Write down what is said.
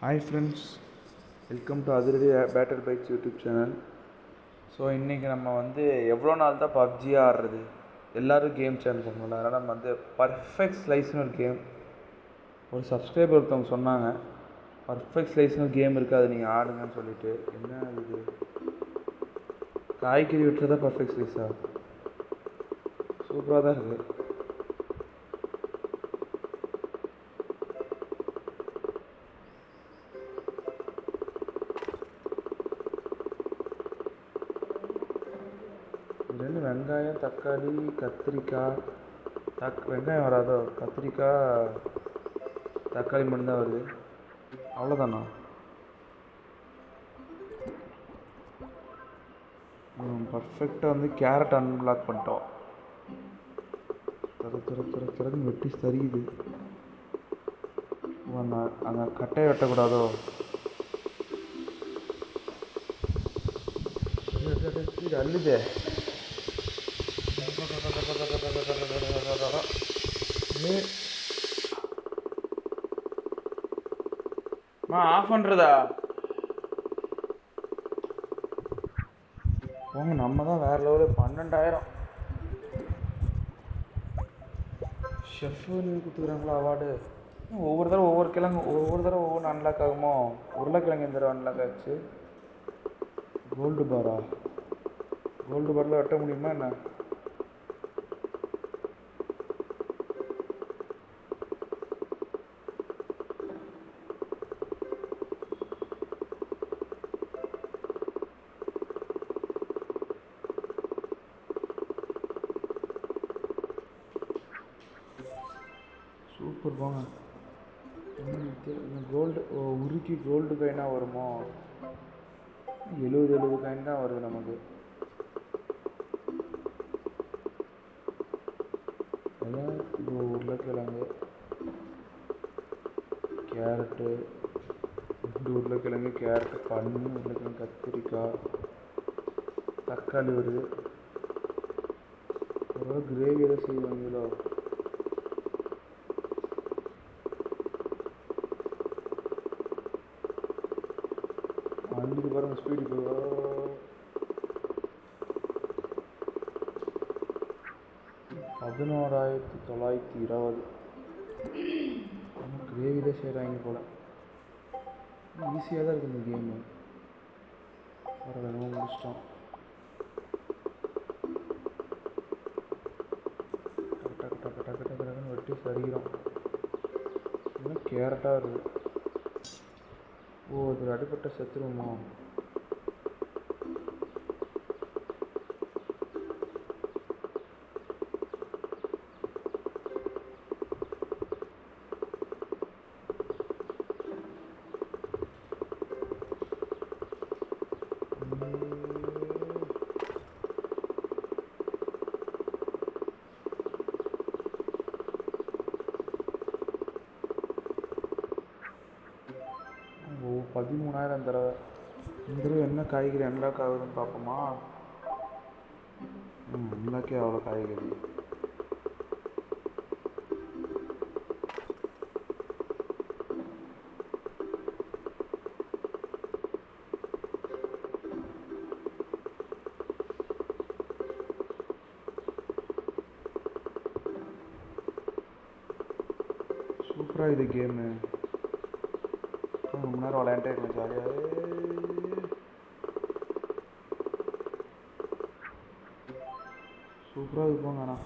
Hi friends, welcome to Athiradi batter bikes YouTube channel. So இன்றைக்கி நம்ம எவ்வளோ நாள் தான் பப்ஜியாக ஆடுறது, எல்லோரும் கேம் சேனல் பண்ணுவோம்ல, அதனால் நம்ம பர்ஃபெக்ட் ஸ்லைஸ்னு ஒரு கேம், ஒரு சப்ஸ்கிரைபர் ஒருத்தவங்க சொன்னாங்க பர்ஃபெக்ட் ஸ்லைஸ்னு ஒரு கேம் இருக்குது, அது நீங்கள் ஆடுங்கன்னு சொல்லிட்டு. என்ன இது, காய்கறி விட்டுறதா பர்ஃபெக்ட் ஸ்லைஸா? சூப்பராக தான் இருக்குது. இதுலேருந்து வெங்காயம், தக்காளி, கத்திரிக்காய், வெங்காயம் வராதோ, கத்திரிக்காய், தக்காளி மட்டும்தான் வருது. அவ்வளோதானா? பர்ஃபெக்டாக கேரட் அன்பிளாக் பண்ணிட்டோம். திறந்து வெட்டி சரியுது. அங்கே கட்டையை வெட்டக்கூடாதோ? இது அல்லுதே. ஆஃப் பண்ணுறதா? போங்க, நம்ம தான் வேறு லெவலில் 12,000 ஷெஃப்னு கொடுத்துக்குறாங்களா அவார்டு. ஒவ்வொரு தடவை ஒவ்வொன்று அன்லாக் ஆகுமோ? உருளைக்கிழங்கு இந்த தடவை அன்லாக் ஆச்சு. கோல்டு பாரா? கோல்டு பாரில் வெட்ட முடியுமா என்ன? சூப்பர் போங்க. கோல்டு உருக்கி கோல்டு காயினாக வருமோ? 70 காயின் தான் வருது நமக்கு. அதான் இப்போ உருளைக்கிழங்கு, கேரட்டு, உருளைக்கிழங்கு, கேரட்டு, உருளைக்கிழங்கு, கத்திரிக்காய், தக்காளி வருது. ஒரு கிரேவி எதாவது செய்வாங்களோ? அன்றைக்கு பாருங்கள் ஸ்பீடு இப்போ 11,920. கிரேவி தான் செய்கிறாங்க போல். ஈஸியாக தான் இருக்குது இந்த கேமு. பரவாயில்ல, முடிச்சிட்டோம். டக்கு வெட்டி சரிகிறோம். இன்னும் கேரட்டாக இருக்குது. ஓ, அது அடிப்பட்ட செத்துருவோமா? ஓ, 13,000 தடவை. இந்த தடவை என்ன காய்கறி அன்லாக் ஆகுதுன்னு பார்ப்போமா? அன்லாக்கே அவ்வளோ காய்கறி. சூப்பராக இது கேமு. ரொம்ப நேரம் விளையாண்டே இருக்கேன் ஜாலியாக. சூப்பராக இருப்போங்க. ஆனால்